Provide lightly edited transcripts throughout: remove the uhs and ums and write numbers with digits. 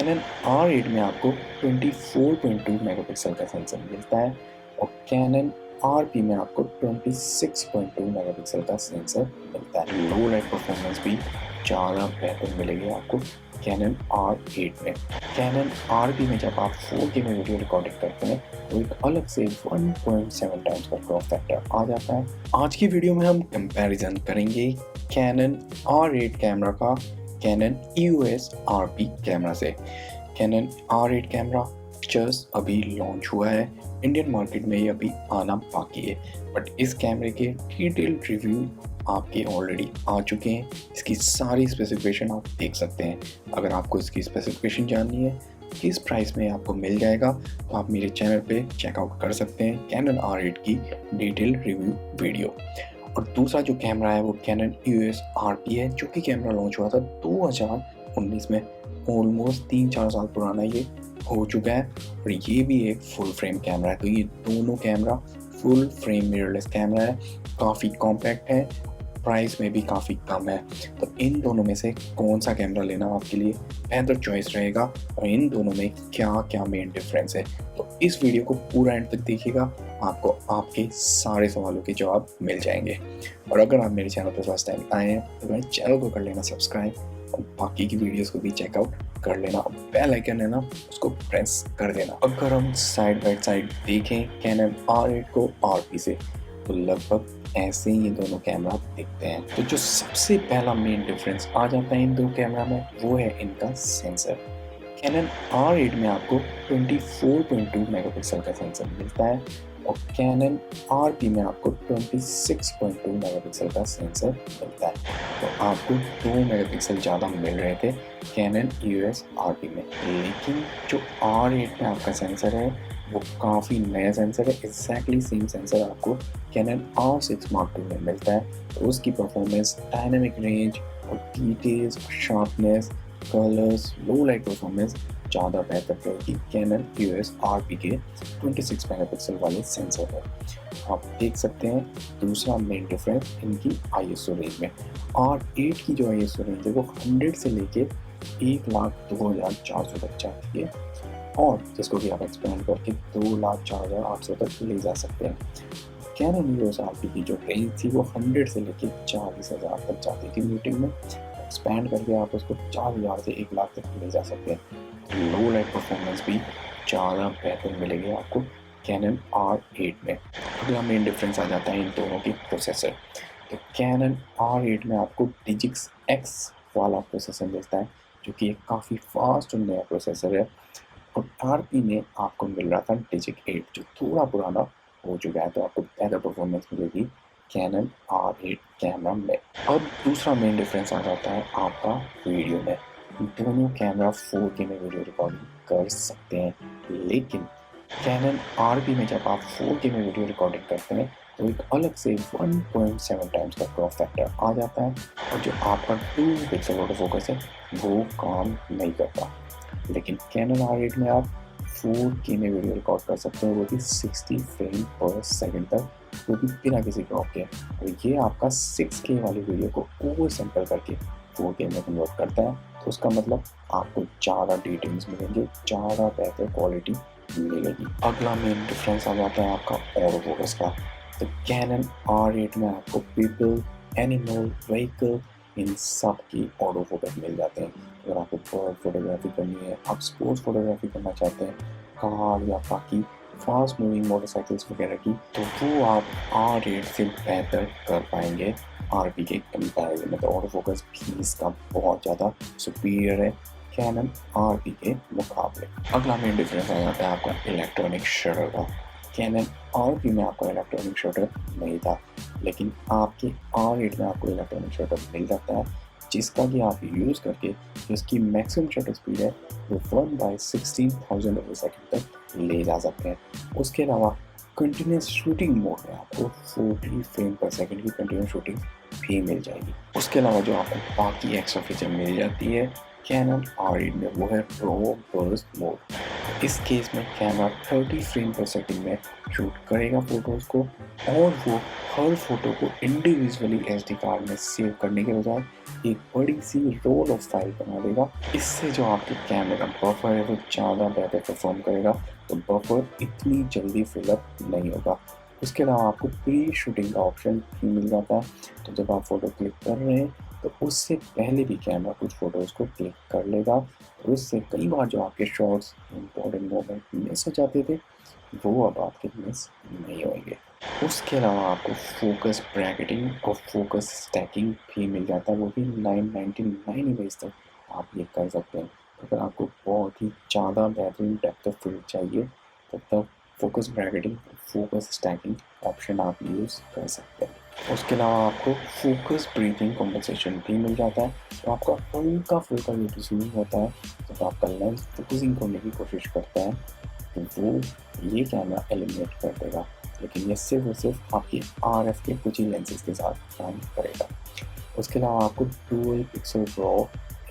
Cannon R8 में आपको 24.2 megapixel का सेंसर मिलता है और कैनन RP में आपको 26.2 मेगापिक्सल का सेंसर मिलता है। लो लाइट परफॉर्मेंस भी ज़्यादा बेहतर मिलेगी आपको कैनन R8 में। कैनन RP में जब आप 4K में वीडियो रिकॉर्डिंग करते हैं तो एक अलग से 1.7 टाइम्स का क्रॉप फैक्टर आ जाता है। आज की वीडियो में हम कंपैरिजन करेंगे कैनन R8 कैमरा का कैनन EOS RP कैमरा से। कैनन R8 कैमरा जस्ट अभी लॉन्च हुआ है, इंडियन मार्केट में ये अभी आना बाकी है, बट इस कैमरे के डिटेल्ड रिव्यू आपके ऑलरेडी आ चुके हैं। इसकी सारी स्पेसिफिकेशन आप देख सकते हैं। अगर आपको इसकी स्पेसिफिकेशन जाननी है, किस प्राइस में आपको मिल जाएगा, तो आप मेरे चैनल पे चेकआउट कर सकते हैं कैनन R8 की डिटेल्ड रिव्यू वीडियो। और दूसरा जो कैमरा है वो कैनन EOS RP है, जो कि कैमरा लॉन्च हुआ था 2019 में। ऑलमोस्ट 3-4 साल पुराना ये हो चुका है और ये भी एक फुल फ्रेम कैमरा है। तो ये दोनों camera full frame mirrorless camera है, काफ़ी कॉम्पैक्ट है, प्राइस में भी काफ़ी कम है। तो इन दोनों में से कौन सा कैमरा लेना आपके लिए बेहतर चॉइस रहेगा और इन दोनों में क्या क्या मेन डिफरेंस है, तो इस वीडियो को पूरा एंड तक देखिएगा, आपको आपके सारे सवालों के जवाब मिल जाएंगे। और अगर आप मेरे चैनल पर फर्स्ट टाइम आए हैं तो मेरे चैनल को कर लेना सब्सक्राइब और बाकी की वीडियोस को भी चेकआउट कर लेना और बेल आइकन है ना उसको प्रेस कर देना। अगर हम साइड बाय साइड देखें कैनन R8 को RP से, तो लगभग ऐसे ही ये दोनों कैमरा दिखते हैं। तो जो सबसे पहला मेन डिफरेंस आ जाता है इन दो कैमरा में वो है इनका सेंसर। कैनन R8 में आपको 24.2 मेगापिक्सल का सेंसर मिलता है और कैनन RP में आपको 26.2 मेगापिक्सल का सेंसर मिलता है। तो आपको 2 मेगापिक्सल ज़्यादा मिल रहे थे कैनन EOS RP में, लेकिन जो R8 में आपका सेंसर है वो काफ़ी नया सेंसर है। एग्जैक्टली सेम सेंसर आपको कैनन R6 Mark II में मिलता है। तो उसकी परफॉर्मेंस, डायनामिक रेंज और डिटेल्स, शार्पनेस, कलर्स, लो लाइट परफॉर्मेंस ज़्यादा बेहतर रहेगी कैनन EOS RP के 26 मेगापिक्सल वाले सेंसर है। आप देख सकते हैं दूसरा मेन डिफरेंस इनकी ISO रेंज में। R8 की जो ISO रेंज है वो 100 से लेके 1,02,400 तक जाती है और जिसको कि आप एक्सपेंड करके 2,04,800 तक ले जा सकते हैं। कैनन EOS RP की जो रेंज थी वो 100 से लेके 40,000 तक जाती थी मीटिंग में, एक्सपेंड करके आप उसको 4,000 से 1,00,000 तक ले जा सकते हैं। लो लाइट परफॉर्मेंस भी ज़्यादा बेहतर मिलेगी आपको कैनन R8 में। अगला मेन डिफरेंस आ जाता है इन दोनों की प्रोसेसर। तो कैनन R8 में आपको Digix X वाला प्रोसेसर मिलता है, जो कि एक काफ़ी फास्ट और नया प्रोसेसर है, और RP में आपको मिल रहा था Digix 8, जो थोड़ा पुराना हो चुका है। तो आपको बेहतर परफॉर्मेंस मिलेगी कैनन R8 कैमरा में। अब दूसरा मेन डिफरेंस आ जाता है आपका वीडियो में। दोनों कैमरा 4K में वीडियो रिकॉर्डिंग कर सकते हैं, लेकिन कैनन RP में जब आप 4K में वीडियो रिकॉर्डिंग करते हैं तो एक अलग से 1.7 टाइम्स का क्रॉप फैक्टर आ जाता है और जो आपका 2 पिक्सल ऑटो फोकस है वो काम नहीं करता। लेकिन कैनन R8 में आप 4K में वीडियो रिकॉर्ड कर सकते हैं, वो भी 60 फ्रेम पर सेकंड तक, वो भी बिना किसी क्रॉप के। और ये आपका 6K वाली वीडियो को ओवर सैंपल करके 4K में कन्वर्ट करता है। तो उसका मतलब आपको ज़्यादा डिटेल्स मिलेंगे, ज़्यादा बेहतर क्वालिटी मिलेगी। अगला मेन डिफरेंस आ जाता है आपका ऑटो फोकस का। तो कैनन R8 में आपको पीपल, एनिमल, व्हीकल, इन सब की ऑटो फोकस मिल जाते हैं। अगर आपको बर्ड फोटोग्राफी करनी है, आप स्पोर्ट्स फोटोग्राफी करना चाहते हैं, कार या बाकी फास्ट मूविंग मोटरसाइकिल्स वगैरह की, तो वो आप R8 से बेहतर कर पाएंगे RP के कंपैरिजन में। तो ऑटो फोकस भी इसका बहुत ज़्यादा सुपीरियर है कैनन RP के मुकाबले। अगला मेन डिफरेंस आ जाता है आपका इलेक्ट्रॉनिक शटर का। कैनन RP में आपको इलेक्ट्रॉनिक शटर नहीं था, लेकिन आपके R8 में आपको इलेक्ट्रॉनिक शटर मिल जाता है, जिसका कि आप यूज़ करके जिसकी मैक्सिमम शटर स्पीड है वो 1/16,000 तक ले जा सकते हैं। उसके अलावा कंटिन्यूस शूटिंग मोड में आपको 40 फ्रेम पर सेकंड की कंटिन्यूस शूटिंग भी मिल जाएगी। उसके अलावा जो आपको बाकी एक्स्ट्रा फीचर मिल जाती है कैनन R8 में वो है प्रो बर्स्ट मोड। इस केस में कैमरा 30 फ्रेम पर सेकंड में शूट करेगा फोटोज़ को, और वो हर फोटो को इंडिविजुअली एसडी कार्ड में सेव करने के बजाय एक बड़ी सी रोल ऑफ फाइल बना देगा। इससे जो आपके कैमरे का बफर है वो ज़्यादा बेहतर परफॉर्म करेगा, तो बफर इतनी जल्दी फिलअप नहीं होगा। उसके अलावा आपको प्री शूटिंग का ऑप्शन भी मिल जाता है, तो जब आप फ़ोटो क्लिक कर रहे हैं तो उससे पहले भी कैमरा कुछ फ़ोटोज़ को क्लिक कर लेगा, तो उससे कई बार जो आपके शॉट्स इम्पोर्टेंट मोमेंट मिस हो जाते थे वो अब आपके मिस नहीं होंगे। उसके अलावा आपको फोकस ब्रैकेटिंग और फोकस स्टैकिंग भी मिल जाता है, वो भी 999 इमेज तक आप ये कर सकते हैं। अगर आपको बहुत ही ज़्यादा बेहतरीन डेप्थ ऑफ फील्ड चाहिए तब focus bracketing, focus stacking option आप यूज़ कर सकते हैं। उसके अलावा आपको फोकस ब्रीथिंग कॉम्पेंसेशन भी मिल जाता है, तो आपका हल्का फुल्का जो डिज्यूम होता है जब आपका लेंस फोकसिंग करने की कोशिश करता है तो वो ये कैमरा एलिमिनेट कर देगा, लेकिन ये सिर्फ और सिर्फ आपकी RF के कुछ ही लेंसेज के साथ काम करेगा। उसके अलावा आपको डुअल पिक्सल रॉ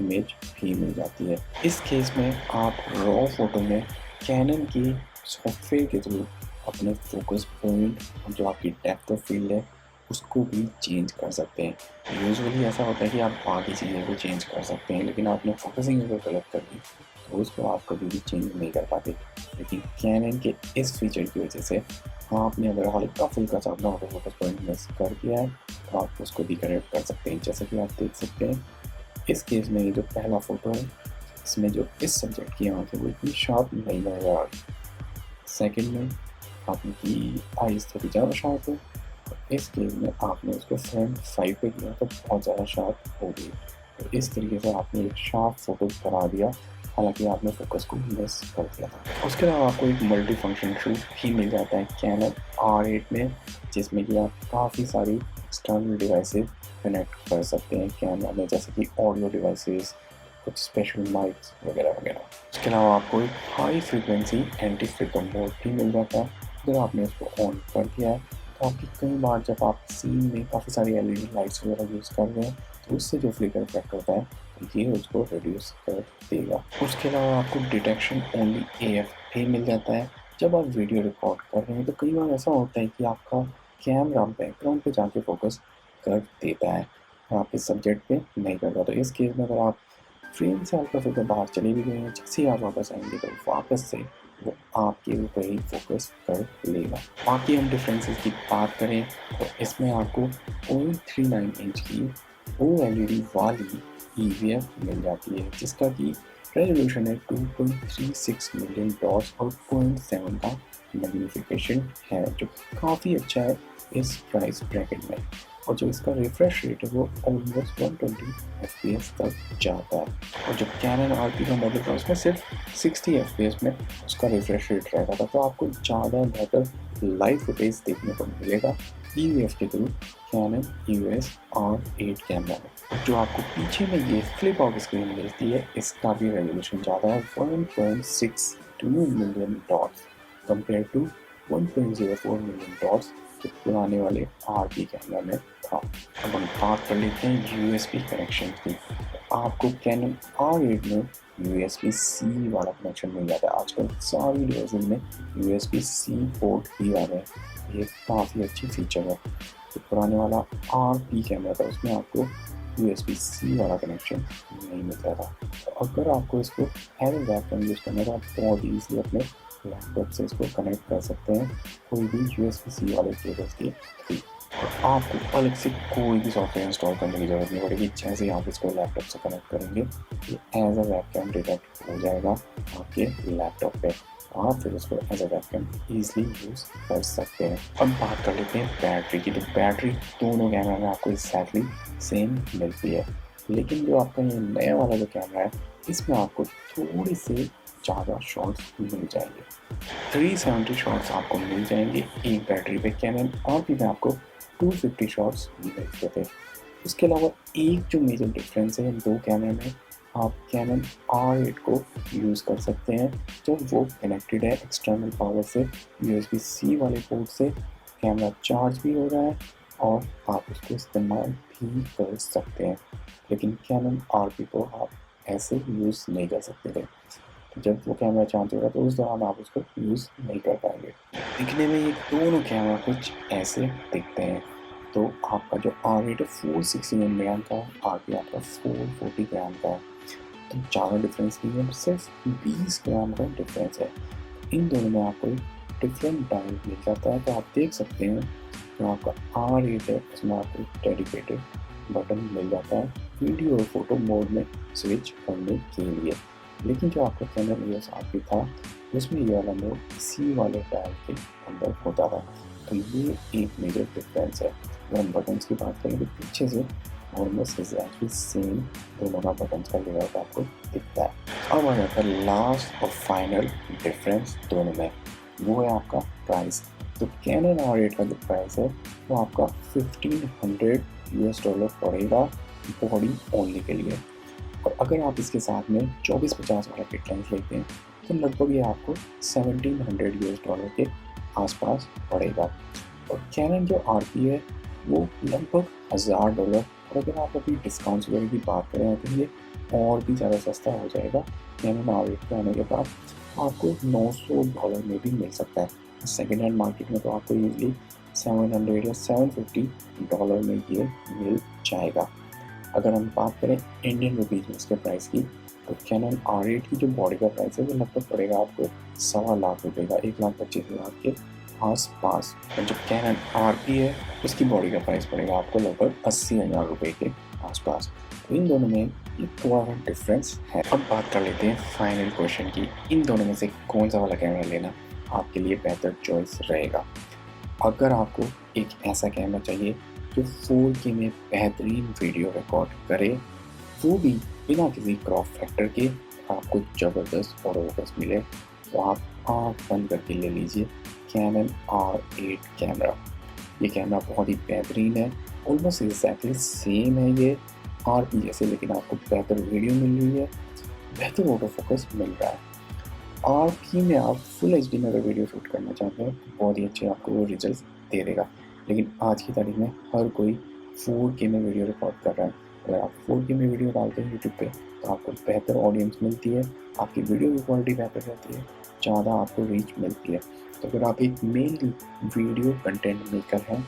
इमेज भी मिल जाती है। इस केस में आप रॉ फोटो में कैनन की सॉफ्टवेयर के थ्रू अपने फोकस पॉइंट और जो आपकी डेप्थ ऑफ फील्ड है उसको भी चेंज कर सकते हैं। यूजुअली ऐसा होता है कि आप बाकी चीज़ों को चेंज कर सकते हैं, लेकिन आपने फोकसिंग अगर गलत कर दी तो उसको आप कभी भी चेंज नहीं कर पाते। लेकिन कैनन के इस फीचर की वजह से आपने अगर हल्का फुल्का सा अपना ऑटो फोकस पॉइंट मिस कर दिया है तो आप उसको भी करेक्ट कर सकते हैं। जैसा कि आप देख सकते हैं इस केस में ये जो पहला फोटो है इसमें जो इस सब्जेक्ट की आँख है वो इतनी शार्प नहीं नजर आ रही। सेकेंड में आपकी आइज़ थोड़ी ज़्यादा शार्प है, तो इस केस में आपने उसको फ्रंट 5 पे किया तो बहुत ज़्यादा शार्प हो गई। तो इस तरीके से आपने एक शार्प फोटो बना दिया, हालांकि आपने फोकस को मिस कर दिया था। उसके अलावा आपको एक मल्टी फंक्शन शूट भी मिल जाता है कैनन R8 में, जिसमें कि आप काफ़ी सारी एक्सटर्नल डिवाइसेस कनेक्ट कर सकते हैं कैमरा में, जैसे कि ऑडियो डिवाइसेस, कुछ स्पेशल माइक्स वगैरह वगैरह। उसके अलावा आपको एक high frequency anti flicker mode भी मिल जाता है। अगर आपने उसको ऑन कर दिया है तो आपकी कई बार जब आप सीन में काफ़ी सारी LED लाइट्स वगैरह यूज़ कर रहे हैं तो उससे जो फ्लिकर इफेक्ट होता है तो ये उसको रिड्यूस कर देगा। उसके अलावा आपको डिटेक्शन ओनली AF भी मिल जाता है। जब आप वीडियो रिकॉर्ड कर रहे हैं तो कई बार ऐसा होता है कि आपका कैमरा बैकग्राउंड पे जाके फोकस कर देता है और आपके सब्जेक्ट पे नहीं करता। तो इस केस में अगर आप फ्रेम से हल्का फुल्का बाहर चले भी गए हैं, जैसे ही आप वापस आएंगे तो वापस से वो आपके ऊपर ही फोकस कर लेगा। बाकी हम डिफरेंसेस की बात करें तो इसमें आपको 0.39 इंच की OLED वाली EVF मिल जाती है, जिसका कि रेजोल्यूशन है 2.36 मिलियन डॉट्स और 0.7 का मैग्नीफिकेशन है, जो काफ़ी अच्छा है इस प्राइस ब्रैकेट में। और जो इसका रिफ्रेश रेट है वो ऑलमोस्ट 120 FPS तक जाता है, और जो कैनन RP का मॉडल था उसमें सिर्फ 60 FPS में उसका रिफ्रेश रेट रहता था। तो आपको ज़्यादा बेहतर लाइव फुटेज देखने को मिलेगा EVF के through cannon EOS R8 camera में। जो आपको पीछे में ये फ्लिप आउट स्क्रीन मिलती है इसका भी रेजोल्यूशन ज़्यादा है, 1.62 million dots compare to 1.04 million dots जो पुराने वाले RP कैमरा में था। अब हम बात कर लेते हैं USB कनेक्शन की। आपको कैनन R8 में USB-C वाला कनेक्शन मिल जाता है। आजकल सारी डिवाइसेज में USB-C पोर्ट ही आ रहे हैं, ये काफ़ी अच्छी फीचर है। तो पुराने वाला RP कैमरा था उसमें आपको USB-C वाला कनेक्शन नहीं मिलता था। तो अगर आपको इसको एज ए बैकएंड यूज़ करना है तो आप बहुत ईजीली अपने लैपटॉप से इसको कनेक्ट कर सकते हैं कोई भी USB-C वाले केबल्स के थ्रू। और आपको अलग से कोई भी सॉफ्टवेयर इंस्टॉल करने की ज़रूरत नहीं पड़ेगी। जैसे ही आप इसको लैपटॉप से कनेक्ट करेंगे ये एज अ वेबकैम डिटेक्ट हो जाएगा आपके लैपटॉप पे, आप फिर उसको as a webcam easily use कर सकते हैं। अब बात कर लेते हैं बैटरी की। तो बैटरी दोनों कैमरा में आपको एक्जैक्टली सेम मिलती है, लेकिन जो आपका ये नया वाला जो कैमरा है इसमें आपको थोड़ी से ज़्यादा शॉट्स मिल जाएंगे। 370 शॉट्स आपको मिल जाएंगे एक बैटरी पे। कैनन RP में आपको 250 शॉट्स मिलते थे। उसके अलावा एक जो मेजर डिफरेंस है इन दो कैमरे में, आप कैनन R8 को यूज़ कर सकते हैं जब वो कनेक्टेड है एक्सटर्नल पावर से, USB-C वाले पोर्ट से कैमरा चार्ज भी हो रहा है और आप उसको इस्तेमाल भी कर सकते हैं। लेकिन कैनन RP को आप ऐसे यूज़ नहीं कर सकते थे। जब वो कैमरा चार्ज होगा तो उस दौरान आप उसको यूज़ नहीं कर पाएंगे। दिखने में ये दोनों कैमरा कुछ ऐसे दिखते हैं। तो आपका जो R8 है 461 ग्राम का, RP आपका 440 ग्राम का है। तो ज़्यादा डिफरेंस नहीं है, सिर्फ 20 ग्राम का डिफरेंस है। इन दोनों में आपको एक डिफरेंट डायल मिल जाता है। तो आप देख सकते हैं जो आपका R8 है उसमें आपको एक डेडिकेटेड बटन मिल जाता है वीडियो और फोटो मोड में स्विच करने के लिए। लेकिन जो आपका कैनन EOS RP था उसमें ये वाला मोड इसी वाले डायल के अंदर होता था। तो ये एक मेजर डिफरेंस है। अगर हम बटन्स की बात करें तो पीछे से ऑलमोस्ट एग्जैक्टली सेम दोनों का बटन्स का लेआउट आपको दिखता है। अब आ जाता है लास्ट और फाइनल डिफरेंस दोनों में, वो है आपका प्राइस। तो कैनन R8 का जो प्राइस है वो आपका $1500 पड़ेगा बॉडी ओनली के लिए। और अगर आप इसके साथ में 24-50 वाला किट लेंस लेते हैं तो लगभग ये आपको $1700 के आसपास पड़ेगा। और कैनन जो RP है वो लगभग $1000। और अगर आप अभी डिस्काउंट्स वगैरह की बात करें तो ये और भी ज़्यादा सस्ता हो जाएगा। कैनन R8 के आने के बाद आपको $900 में भी मिल सकता है। सेकेंड हैंड मार्केट में तो आपको ईजिली $700 या $750 में ये मिल जाएगा। अगर हम बात करें इंडियन रुपीज़ में इसके प्राइस की तो कैनन R8 की जो बॉडी का प्राइस है वो लगभग पड़ेगा आपको ₹1.25 का, 1,25,000 के आसपास। और जो कैनन RP है उसकी बॉडी का प्राइस पड़ेगा आपको लगभग ₹80,000 के आसपास। तो इन दोनों में ये थोड़ा सा डिफरेंस है। अब बात कर लेते हैं फाइनल क्वेश्चन की, इन दोनों में से कौन सा वाला कैमरा लेना आपके लिए बेहतर चॉइस रहेगा। अगर आपको एक ऐसा कैमरा चाहिए जो 4K में बेहतरीन वीडियो रिकॉर्ड करे, वो भी बिना किसी क्रॉप फैक्टर के आपको ज़बरदस्त फोटोग्राफ्स मिले, तो आप आँख बंद करके ले लीजिए कैनन R8 कैमरा। ये कैमरा बहुत ही बेहतरीन है, ऑलमोस्ट एग्जैक्टली सेम है ये RP जैसे, लेकिन आपको बेहतर वीडियो मिल रही है, बेहतर ऑटो फोकस मिल रहा है। RP में आप फुल HD में अगर वीडियो शूट करना चाहते हैं बहुत ही अच्छे आपको वो रिजल्ट दे देगा। लेकिन आज की तारीख में हर कोई 4K में वीडियो रिकॉर्ड कर रहा है। अगर आप 4K में वीडियो डालते हैं यूट्यूब पे तो आपको बेहतर ऑडियंस मिलती है, आपकी वीडियो की क्वालिटी बेहतर रहती है, ज़्यादा आपको रीच मिलती है। तो अगर आप एक मेनली वीडियो कंटेंट मेकर हैं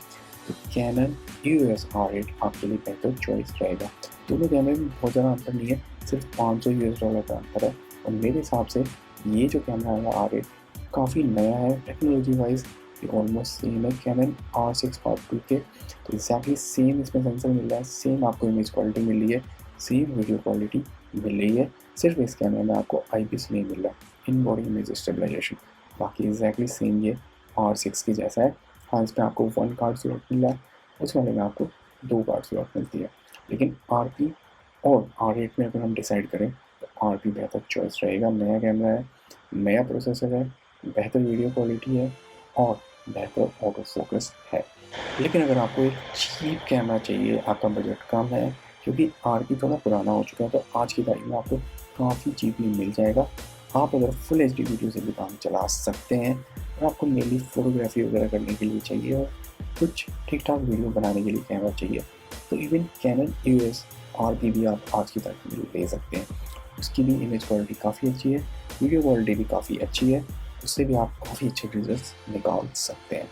तो कैनन EOS R8 आपके लिए बेहतर चॉइस रहेगा। दोनों कैमरे में बहुत ज़्यादा अंतर नहीं है, सिर्फ $500 का अंतर है। और मेरे हिसाब से ये जो कैमरा है R8 काफ़ी नया है, टेक्नोलॉजी वाइज ये ऑलमोस्ट सेम है कैनन R6 Mark II के। तो एग्जैक्टली सेम इसमें सेंसर मिल रहा है, सेम आपको इमेज क्वालिटी मिल रही है, सेम वीडियो क्वालिटी मिल रही है। सिर्फ इस कैमरे में आपको IPS नहीं मिल रहा, इन बॉडी इमेज स्टेबलाइजेशन। बाकी एग्जैक्टली सेम ये R6 की जैसा है। हाँ, इसमें आपको 1 कार्ड स्लॉट मिल रहा है, उस वाले में आपको 2 कार्ड स्लॉट मिलती है। लेकिन RP और R8 में अगर हम डिसाइड करें तो RP बेहतर चॉइस रहेगा। नया कैमरा है, नया प्रोसेसर है, बेहतर वीडियो क्वालिटी है और बेहतर ऑटो फोकस है। लेकिन अगर आपको एक चीप कैमरा चाहिए, आपका बजट कम है, क्योंकि RP थोड़ा पुराना हो चुका है, तो आज की तारीख में आपको काफ़ी चीपली मिल जाएगा। आप अगर फुल HD वीडियो से भी काम चला सकते हैं और आपको मेनली फ़ोटोग्राफी वगैरह करने के लिए चाहिए और कुछ ठीक ठाक वीडियो बनाने के लिए कैमरा चाहिए, तो इवन कैनन EOS RP भी आप आज की तारीख में ले सकते हैं। उसकी भी इमेज क्वालिटी काफ़ी अच्छी है, वीडियो क्वालिटी भी काफ़ी अच्छी है, उससे भी आप काफ़ी अच्छे रिजल्ट्स निकाल सकते हैं।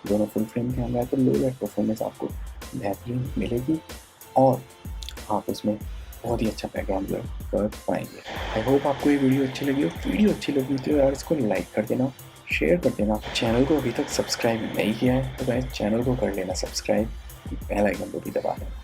दोनों फुल फ्रेम कैमरा है तो लो लाइट परफॉर्मेंस आपको बेहतरीन मिलेगी और आप उसमें बहुत ही अच्छा बैकग्राउंड ब्लर कर पाएंगे। आई होप आपको ये वीडियो अच्छी लगी हो। वीडियो अच्छी लगी तो यार इसको लाइक कर देना, शेयर कर देना। चैनल को अभी तक सब्सक्राइब नहीं किया है तो गाइस चैनल को कर लेना सब्सक्राइब, बेल आइकन को भी दबा देना।